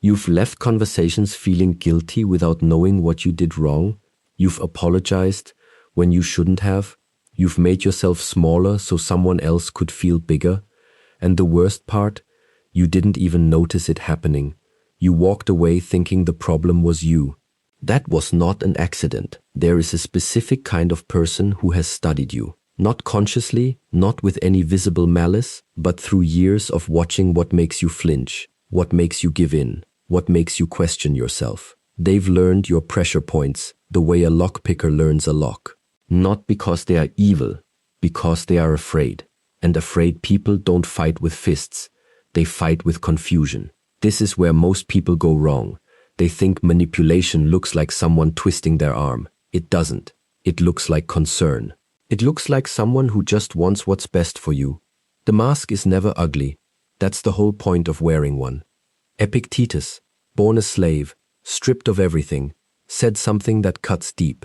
You've left conversations feeling guilty without knowing what you did wrong. You've apologized when you shouldn't have. You've made yourself smaller so someone else could feel bigger. And the worst part, you didn't even notice it happening. You walked away thinking the problem was you. That was not an accident. There is a specific kind of person who has studied you. Not consciously, not with any visible malice, but through years of watching what makes you flinch, what makes you give in, what makes you question yourself. They've learned your pressure points the way a lockpicker learns a lock. Not because they are evil, because they are afraid. And afraid people don't fight with fists. They fight with confusion. This is where most people go wrong. They think manipulation looks like someone twisting their arm. It doesn't. It looks like concern. It looks like someone who just wants what's best for you. The mask is never ugly. That's the whole point of wearing one. Epictetus, born a slave, stripped of everything, said something that cuts deep.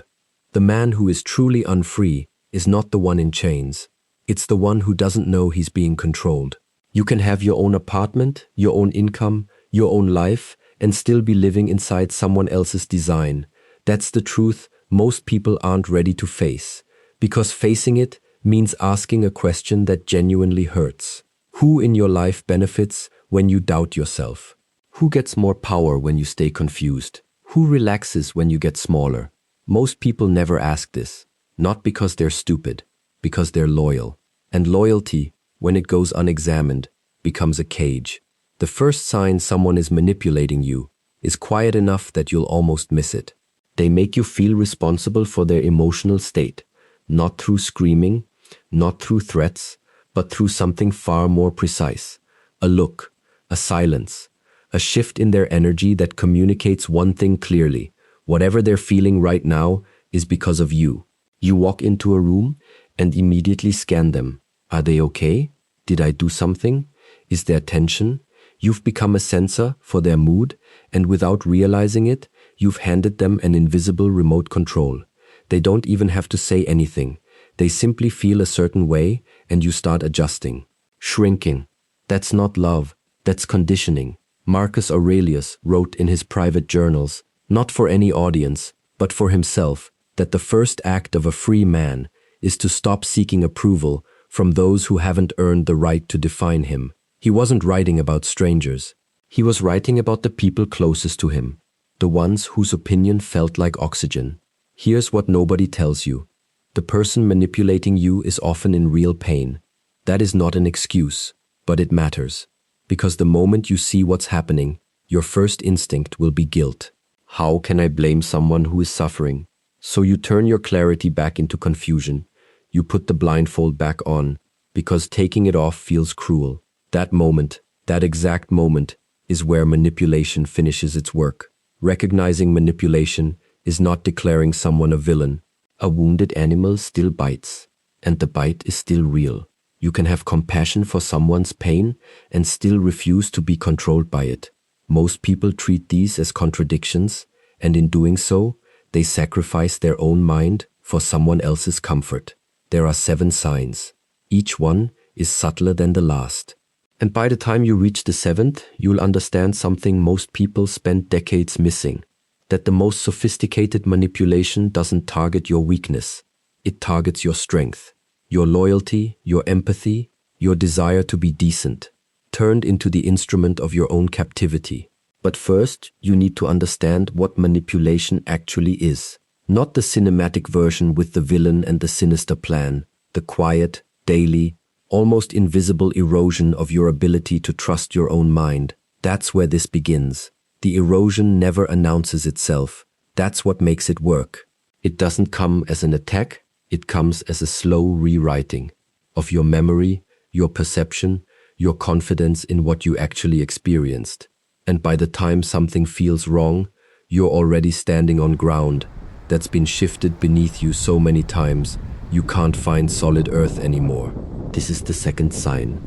The man who is truly unfree is not the one in chains. It's the one who doesn't know he's being controlled. You can have your own apartment, your own income, your own life, and still be living inside someone else's design. That's the truth most people aren't ready to face. Because facing it means asking a question that genuinely hurts. Who in your life benefits when you doubt yourself? Who gets more power when you stay confused? Who relaxes when you get smaller? Most people never ask this. Not because they're stupid, because they're loyal. And loyalty, when it goes unexamined, becomes a cage. The first sign someone is manipulating you is quiet enough that you'll almost miss it. They make you feel responsible for their emotional state. Not through screaming, not through threats, but through something far more precise. A look, a silence, a shift in their energy that communicates one thing clearly. Whatever they're feeling right now is because of you. You walk into a room and immediately scan them. Are they okay? Did I do something? Is there tension? You've become a sensor for their mood, and without realizing it, you've handed them an invisible remote control. They don't even have to say anything. They simply feel a certain way, and you start adjusting. Shrinking. That's not love. That's conditioning. Marcus Aurelius wrote in his private journals, not for any audience, but for himself, that the first act of a free man is to stop seeking approval from those who haven't earned the right to define him. He wasn't writing about strangers. He was writing about the people closest to him, the ones whose opinion felt like oxygen. Here's what nobody tells you. The person manipulating you is often in real pain. That is not an excuse, but it matters. Because the moment you see what's happening, your first instinct will be guilt. How can I blame someone who is suffering? So you turn your clarity back into confusion. You put the blindfold back on, because taking it off feels cruel. That moment, that exact moment, is where manipulation finishes its work. Recognizing manipulation is not declaring someone a villain. A wounded animal still bites, and the bite is still real. You can have compassion for someone's pain and still refuse to be controlled by it. Most people treat these as contradictions, and in doing so, they sacrifice their own mind for someone else's comfort. There are 7 signs. Each one is subtler than the last. And by the time you reach the 7th, you'll understand something most people spend decades missing. That the most sophisticated manipulation doesn't target your weakness. It targets your strength, your loyalty, your empathy, your desire to be decent, turned into the instrument of your own captivity. But first, you need to understand what manipulation actually is. Not the cinematic version with the villain and the sinister plan, the quiet, daily, almost invisible erosion of your ability to trust your own mind. That's where this begins. The erosion never announces itself. That's what makes it work. It doesn't come as an attack, it comes as a slow rewriting of your memory, your perception, your confidence in what you actually experienced. And by the time something feels wrong, you're already standing on ground that's been shifted beneath you so many times, you can't find solid earth anymore. This is the 2nd sign.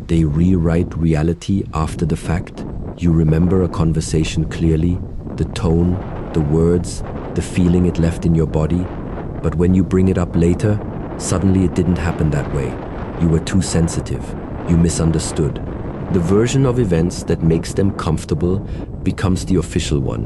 They rewrite reality after the fact. You remember a conversation clearly, the tone, the words, the feeling it left in your body. But when you bring it up later, suddenly it didn't happen that way. You were too sensitive. You misunderstood. The version of events that makes them comfortable becomes the official one,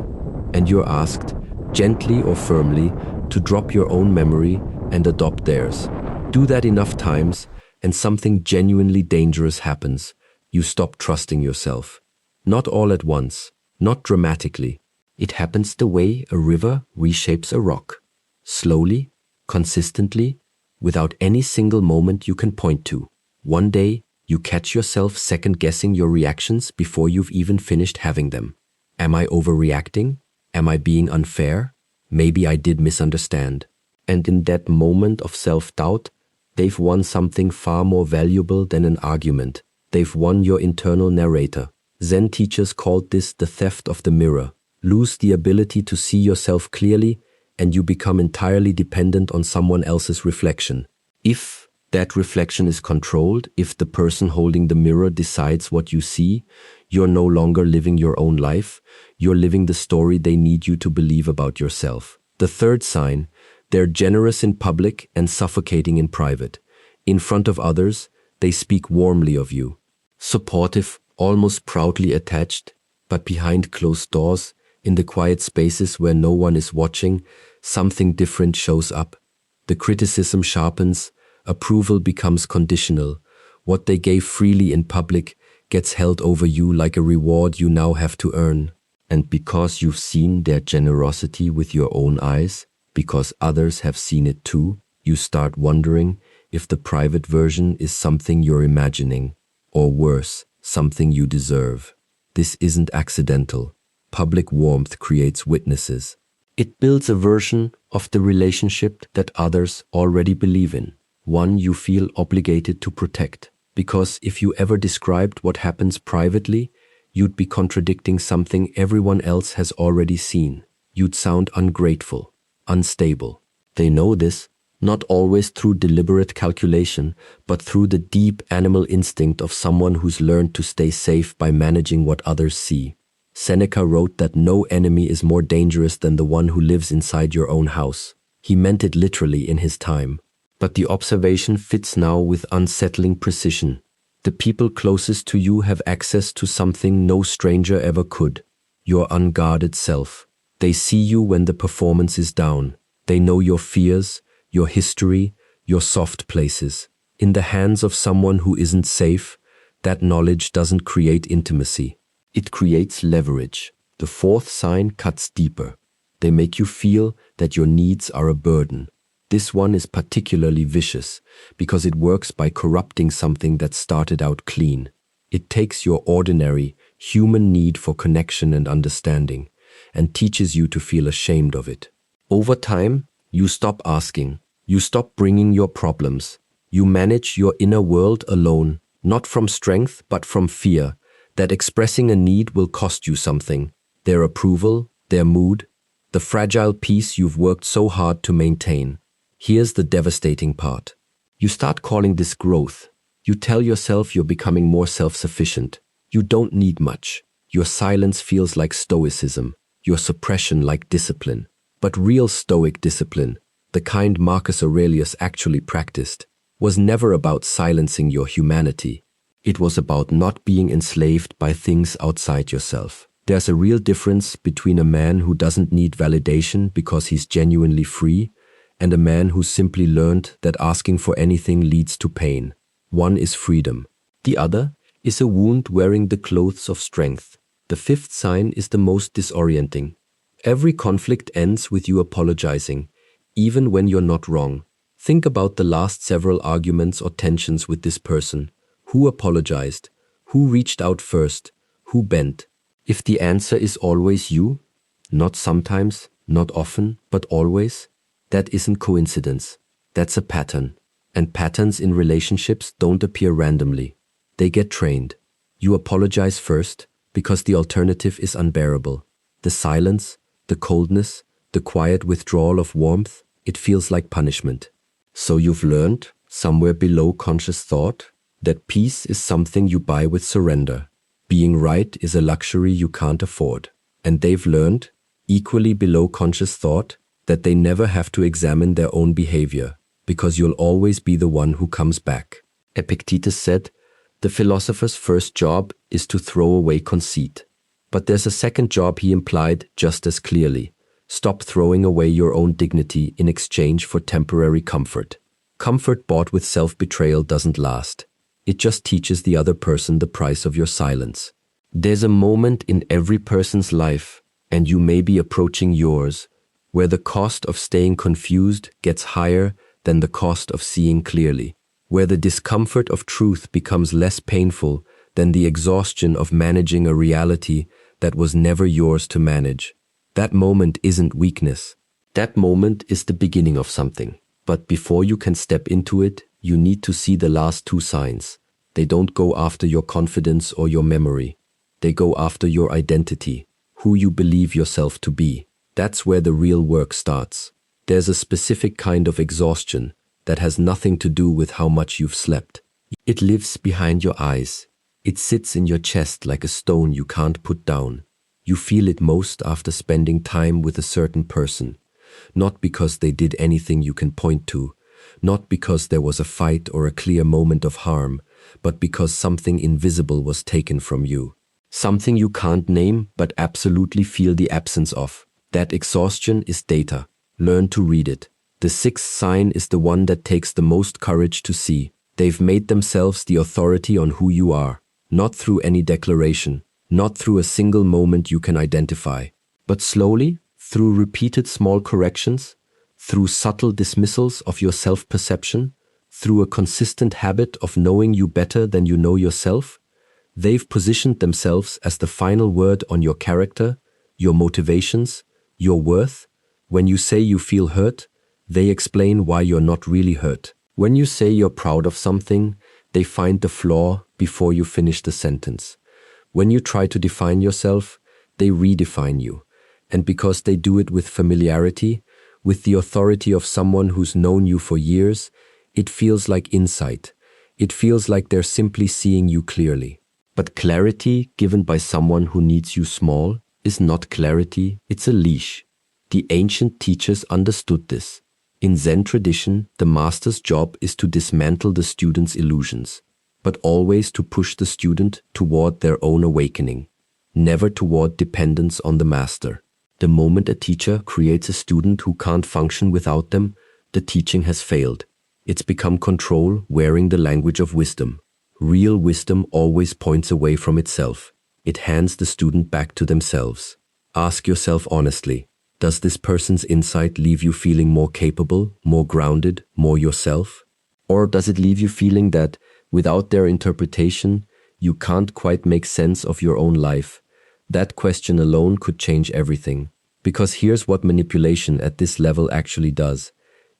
and you're asked, gently or firmly, to drop your own memory and adopt theirs. Do that enough times, and something genuinely dangerous happens. You stop trusting yourself. Not all at once, not dramatically. It happens the way a river reshapes a rock. Slowly, consistently, without any single moment you can point to. One day, you catch yourself second-guessing your reactions before you've even finished having them. Am I overreacting? Am I being unfair? Maybe I did misunderstand. And in that moment of self-doubt, they've won something far more valuable than an argument. They've won your internal narrator. Zen teachers called this the theft of the mirror. Lose the ability to see yourself clearly, and you become entirely dependent on someone else's reflection. If that reflection is controlled, if the person holding the mirror decides what you see, you're no longer living your own life. You're living the story they need you to believe about yourself. The third sign, they're generous in public and suffocating in private. In front of others, they speak warmly of you. Supportive, almost proudly attached, but behind closed doors, in the quiet spaces where no one is watching, something different shows up. The criticism sharpens, approval becomes conditional. What they gave freely in public gets held over you like a reward you now have to earn. And because you've seen their generosity with your own eyes, because others have seen it too, you start wondering if the private version is something you're imagining, or worse, something you deserve. This isn't accidental. Public warmth creates witnesses. It builds a version of the relationship that others already believe in, one you feel obligated to protect. Because if you ever described what happens privately, you'd be contradicting something everyone else has already seen. You'd sound ungrateful, unstable. They know this, not always through deliberate calculation, but through the deep animal instinct of someone who's learned to stay safe by managing what others see. Seneca wrote that no enemy is more dangerous than the one who lives inside your own house. He meant it literally in his time. But the observation fits now with unsettling precision. The people closest to you have access to something no stranger ever could, your unguarded self. They see you when the performance is down. They know your fears, your history, your soft places. In the hands of someone who isn't safe, that knowledge doesn't create intimacy. It creates leverage. The fourth sign cuts deeper. They make you feel that your needs are a burden. This one is particularly vicious because it works by corrupting something that started out clean. It takes your ordinary, human need for connection and understanding and teaches you to feel ashamed of it. Over time, you stop asking. You stop bringing your problems. You manage your inner world alone, not from strength but from fear that expressing a need will cost you something. Their approval, their mood, the fragile peace you've worked so hard to maintain. Here's the devastating part. You start calling this growth. You tell yourself you're becoming more self-sufficient. You don't need much. Your silence feels like stoicism, your suppression like discipline. But real stoic discipline, the kind Marcus Aurelius actually practiced, was never about silencing your humanity. It was about not being enslaved by things outside yourself. There's a real difference between a man who doesn't need validation because he's genuinely free and a man who simply learned that asking for anything leads to pain. One is freedom. The other is a wound wearing the clothes of strength. The fifth sign is the most disorienting. Every conflict ends with you apologizing, even when you're not wrong. Think about the last several arguments or tensions with this person. Who apologized? Who reached out first? Who bent? If the answer is always you, not sometimes, not often, but always, that isn't coincidence. That's a pattern. And patterns in relationships don't appear randomly. They get trained. You apologize first because the alternative is unbearable. The silence, the coldness, the quiet withdrawal of warmth, it feels like punishment. So you've learned, somewhere below conscious thought, that peace is something you buy with surrender. Being right is a luxury you can't afford. And they've learned, equally below conscious thought, that they never have to examine their own behavior, because you'll always be the one who comes back. Epictetus said, "The philosopher's first job is to throw away conceit." But there's a second job he implied just as clearly. Stop throwing away your own dignity in exchange for temporary comfort. Comfort bought with self-betrayal doesn't last. It just teaches the other person the price of your silence. There's a moment in every person's life, and you may be approaching yours, where the cost of staying confused gets higher than the cost of seeing clearly, where the discomfort of truth becomes less painful than the exhaustion of managing a reality that was never yours to manage. That moment isn't weakness. That moment is the beginning of something. But before you can step into it, you need to see the last two signs. They don't go after your confidence or your memory. They go after your identity, who you believe yourself to be. That's where the real work starts. There's a specific kind of exhaustion that has nothing to do with how much you've slept. It lives behind your eyes. It sits in your chest like a stone you can't put down. You feel it most after spending time with a certain person, not because they did anything you can point to, not because there was a fight or a clear moment of harm, but because something invisible was taken from you. Something you can't name but absolutely feel the absence of. That exhaustion is data. Learn to read it. The sixth sign is the one that takes the most courage to see. They've made themselves the authority on who you are, not through any declaration, not through a single moment you can identify, but slowly, through repeated small corrections, through subtle dismissals of your self-perception, through a consistent habit of knowing you better than you know yourself. They've positioned themselves as the final word on your character, your motivations, your worth. When you say you feel hurt, they explain why you're not really hurt. When you say you're proud of something, they find the flaw before you finish the sentence. When you try to define yourself, they redefine you. And because they do it with familiarity, with the authority of someone who's known you for years, it feels like insight. It feels like they're simply seeing you clearly. But clarity given by someone who needs you small is not clarity, it's a leash. The ancient teachers understood this. In Zen tradition, the master's job is to dismantle the student's illusions, but always to push the student toward their own awakening, never toward dependence on the master. The moment a teacher creates a student who can't function without them, the teaching has failed. It's become control wearing the language of wisdom. Real wisdom always points away from itself. It hands the student back to themselves. Ask yourself honestly, does this person's insight leave you feeling more capable, more grounded, more yourself? Or does it leave you feeling that, without their interpretation, you can't quite make sense of your own life? That question alone could change everything. Because here's what manipulation at this level actually does.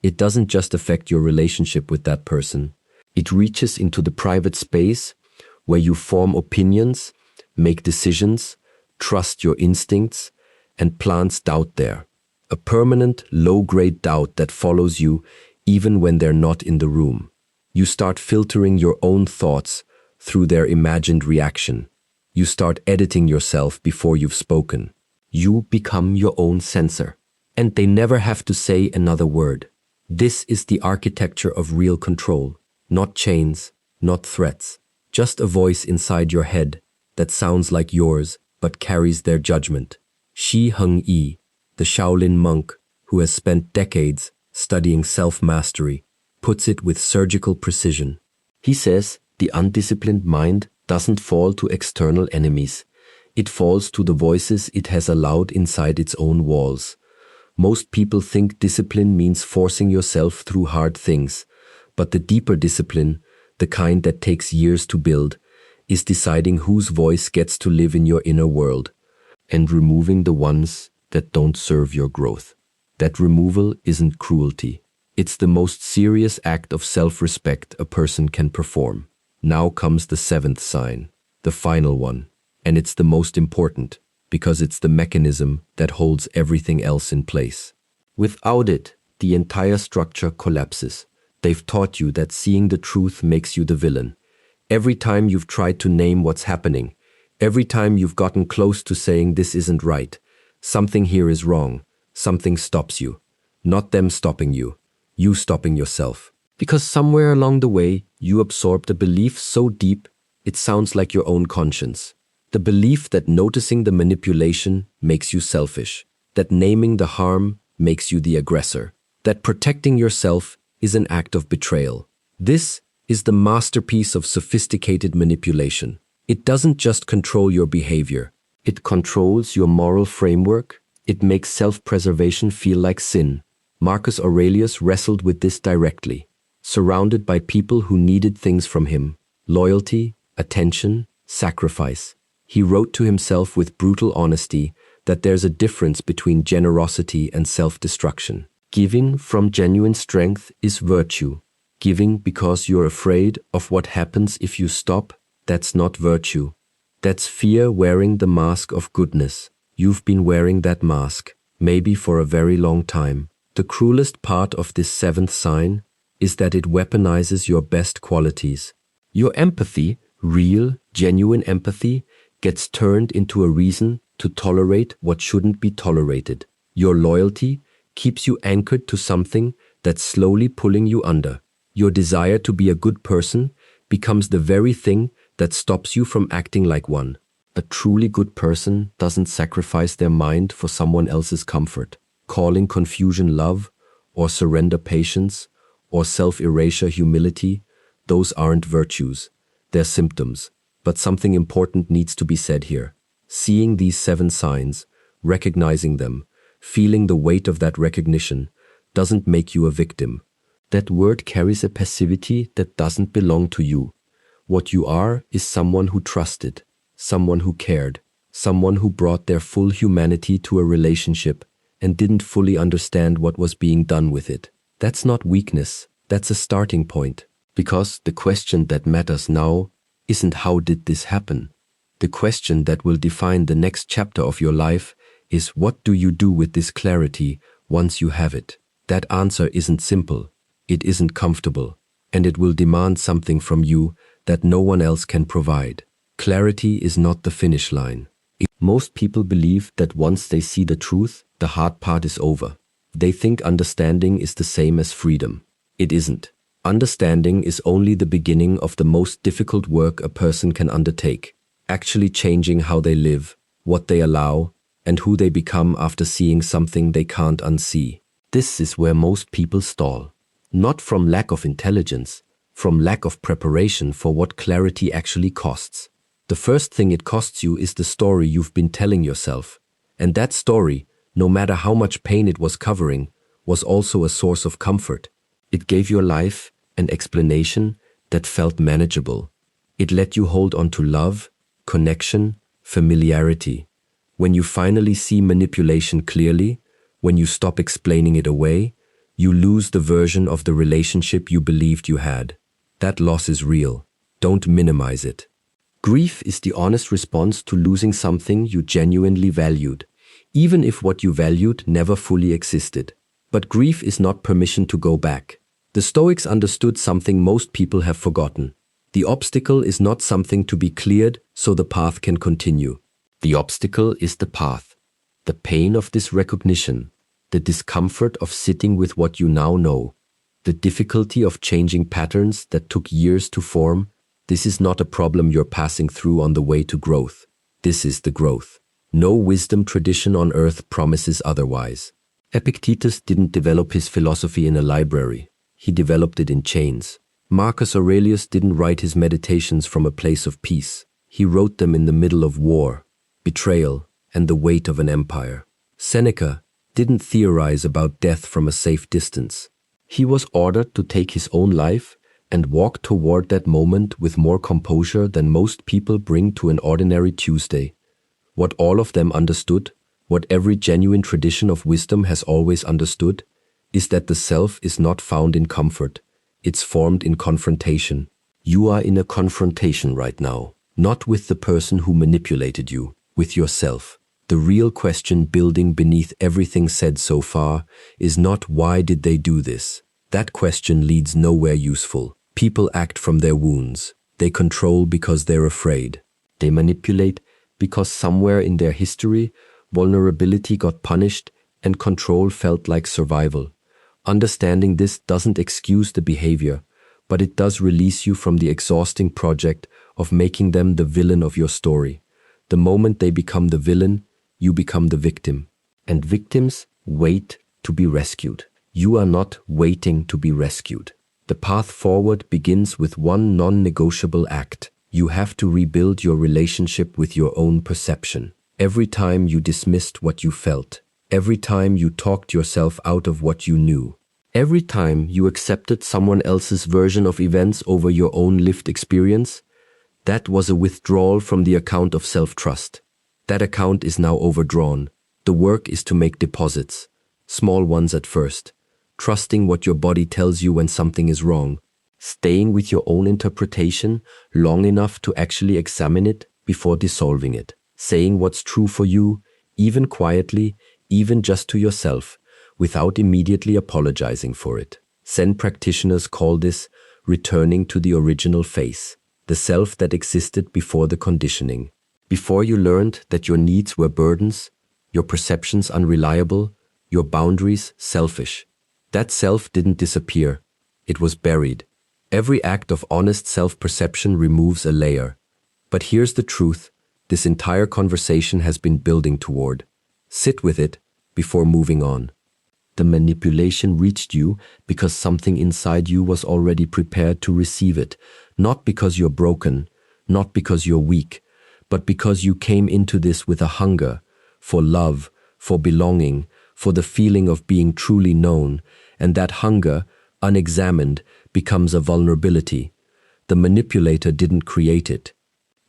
It doesn't just affect your relationship with that person. It reaches into the private space where you form opinions, make decisions, trust your instincts, and plants doubt there. A permanent, low-grade doubt that follows you even when they're not in the room. You start filtering your own thoughts through their imagined reaction. You start editing yourself before you've spoken. You become your own censor. And they never have to say another word. This is the architecture of real control. Not chains, not threats. Just a voice inside your head that sounds like yours but carries their judgment. Shi Heng-yi, the Shaolin monk who has spent decades studying self-mastery, puts it with surgical precision. He says the undisciplined mind doesn't fall to external enemies. It falls to the voices it has allowed inside its own walls. Most people think discipline means forcing yourself through hard things, but the deeper discipline, the kind that takes years to build, is deciding whose voice gets to live in your inner world and removing the ones that don't serve your growth. That removal isn't cruelty. It's the most serious act of self-respect a person can perform. Now comes the seventh sign, the final one, and it's the most important because it's the mechanism that holds everything else in place. Without it, the entire structure collapses. They've taught you that seeing the truth makes you the villain. Every time you've tried to name what's happening, every time you've gotten close to saying this isn't right, something here is wrong, something stops you. Not them stopping you, you stopping yourself. Because somewhere along the way, you absorbed a belief so deep, it sounds like your own conscience. The belief that noticing the manipulation makes you selfish, that naming the harm makes you the aggressor, that protecting yourself is an act of betrayal. This is the masterpiece of sophisticated manipulation. It doesn't just control your behavior. It controls your moral framework. It makes self-preservation feel like sin. Marcus Aurelius wrestled with this directly, surrounded by people who needed things from him: loyalty, attention, sacrifice. He wrote to himself with brutal honesty that there's a difference between generosity and self-destruction. Giving from genuine strength is virtue. Giving because you're afraid of what happens if you stop, that's not virtue. That's fear wearing the mask of goodness. You've been wearing that mask, maybe for a very long time. The cruelest part of this seventh sign is that it weaponizes your best qualities. Your empathy, real, genuine empathy, gets turned into a reason to tolerate what shouldn't be tolerated. Your loyalty keeps you anchored to something that's slowly pulling you under. Your desire to be a good person becomes the very thing that stops you from acting like one. A truly good person doesn't sacrifice their mind for someone else's comfort. Calling confusion love, or surrender patience, or self-erasure humility, those aren't virtues. They're symptoms. But something important needs to be said here. Seeing these 7 signs, recognizing them, feeling the weight of that recognition, doesn't make you a victim. That word carries a passivity that doesn't belong to you. What you are is someone who trusted, someone who cared, someone who brought their full humanity to a relationship and didn't fully understand what was being done with it. That's not weakness, that's a starting point. Because the question that matters now isn't how did this happen. The question that will define the next chapter of your life is what do you do with this clarity once you have it? That answer isn't simple. It isn't comfortable, and it will demand something from you that no one else can provide. Clarity is not the finish line. Most people believe that once they see the truth, the hard part is over. They think understanding is the same as freedom. It isn't. Understanding is only the beginning of the most difficult work a person can undertake, actually changing how they live, what they allow, and who they become after seeing something they can't unsee. This is where most people stall. Not from lack of intelligence, from lack of preparation for what clarity actually costs. The first thing it costs you is the story you've been telling yourself. And that story, no matter how much pain it was covering, was also a source of comfort. It gave your life an explanation that felt manageable. It let you hold on to love, connection, familiarity. When you finally see manipulation clearly, when you stop explaining it away, you lose the version of the relationship you believed you had. That loss is real. Don't minimize it. Grief is the honest response to losing something you genuinely valued, even if what you valued never fully existed. But grief is not permission to go back. The Stoics understood something most people have forgotten. The obstacle is not something to be cleared so the path can continue. The obstacle is the path. The pain of this recognition, the discomfort of sitting with what you now know, the difficulty of changing patterns that took years to form. This is not a problem you're passing through on the way to growth. This is the growth. No wisdom tradition on earth promises otherwise. Epictetus didn't develop his philosophy in a library. He developed it in chains. Marcus Aurelius didn't write his meditations from a place of peace. He wrote them in the middle of war, betrayal, and the weight of an empire. Seneca didn't theorize about death from a safe distance. He was ordered to take his own life and walk toward that moment with more composure than most people bring to an ordinary Tuesday. What all of them understood, what every genuine tradition of wisdom has always understood, is that the self is not found in comfort. It's formed in confrontation. You are in a confrontation right now, not with the person who manipulated you, with yourself. The real question building beneath everything said so far is not why did they do this. That question leads nowhere useful. People act from their wounds. They control because they're afraid. They manipulate because somewhere in their history, vulnerability got punished and control felt like survival. Understanding this doesn't excuse the behavior, but it does release you from the exhausting project of making them the villain of your story. The moment they become the villain, you become the victim. And victims wait to be rescued. You are not waiting to be rescued. The path forward begins with one non-negotiable act. You have to rebuild your relationship with your own perception. Every time you dismissed what you felt, every time you talked yourself out of what you knew, every time you accepted someone else's version of events over your own lived experience, that was a withdrawal from the account of self-trust. That account is now overdrawn. The work is to make deposits, small ones at first, trusting what your body tells you when something is wrong, staying with your own interpretation long enough to actually examine it before dissolving it, saying what's true for you, even quietly, even just to yourself, without immediately apologizing for it. Zen practitioners call this returning to the original face, the self that existed before the conditioning. Before you learned that your needs were burdens, your perceptions unreliable, your boundaries selfish. That self didn't disappear. It was buried. Every act of honest self-perception removes a layer. But here's the truth this entire conversation has been building toward. Sit with it before moving on. The manipulation reached you because something inside you was already prepared to receive it, not because you're broken, not because you're weak, but because you came into this with a hunger for love, for belonging, for the feeling of being truly known, and that hunger, unexamined, becomes a vulnerability. The manipulator didn't create it.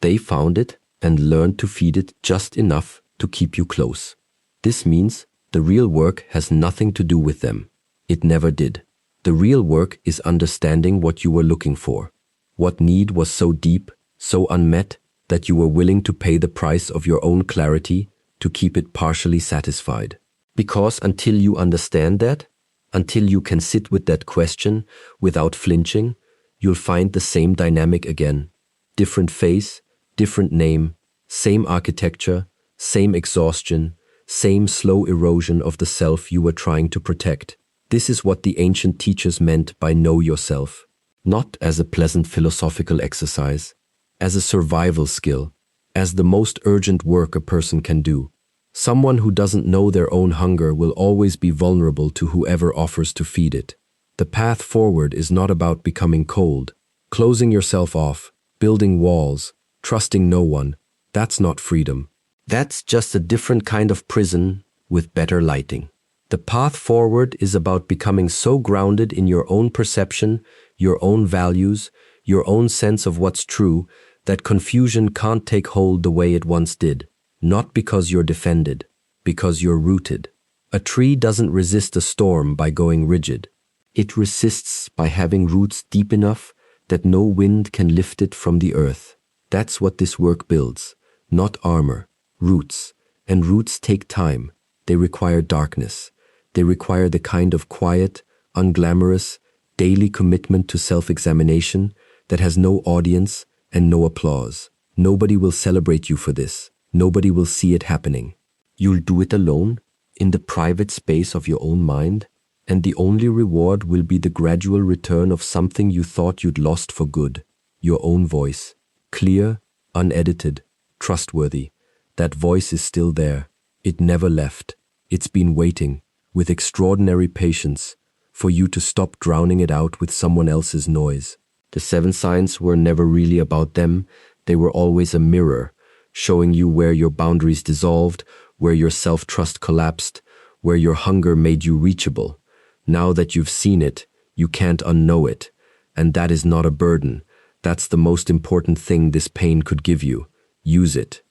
They found it and learned to feed it just enough to keep you close. This means the real work has nothing to do with them. It never did. The real work is understanding what you were looking for. What need was so deep, so unmet, that you were willing to pay the price of your own clarity to keep it partially satisfied. Because until you understand that, until you can sit with that question without flinching, you'll find the same dynamic again. Different face, different name, same architecture, same exhaustion, same slow erosion of the self you were trying to protect. This is what the ancient teachers meant by know yourself. Not as a pleasant philosophical exercise, as a survival skill, as the most urgent work a person can do. Someone who doesn't know their own hunger will always be vulnerable to whoever offers to feed it. The path forward is not about becoming cold, closing yourself off, building walls, trusting no one. That's not freedom. That's just a different kind of prison with better lighting. The path forward is about becoming so grounded in your own perception, your own values, your own sense of what's true, that confusion can't take hold the way it once did. Not because you're defended, because you're rooted. A tree doesn't resist a storm by going rigid. It resists by having roots deep enough that no wind can lift it from the earth. That's what this work builds, not armor, roots. And roots take time. They require darkness. They require the kind of quiet, unglamorous, daily commitment to self-examination that has no audience and no applause. Nobody will celebrate you for this. Nobody will see it happening. You'll do it alone, in the private space of your own mind, and the only reward will be the gradual return of something you thought you'd lost for good. Your own voice. Clear, unedited, trustworthy. That voice is still there. It never left. It's been waiting, with extraordinary patience, for you to stop drowning it out with someone else's noise. The 7 signs were never really about them. They were always a mirror, showing you where your boundaries dissolved, where your self-trust collapsed, where your hunger made you reachable. Now that you've seen it, you can't unknow it. And that is not a burden. That's the most important thing this pain could give you. Use it.